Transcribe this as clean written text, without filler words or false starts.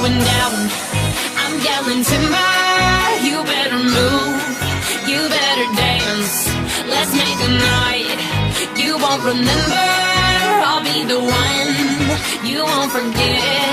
Going down, I'm yelling timber. You better move, you better dance. Let's make a night you won't remember. I'll be the one you won't forget.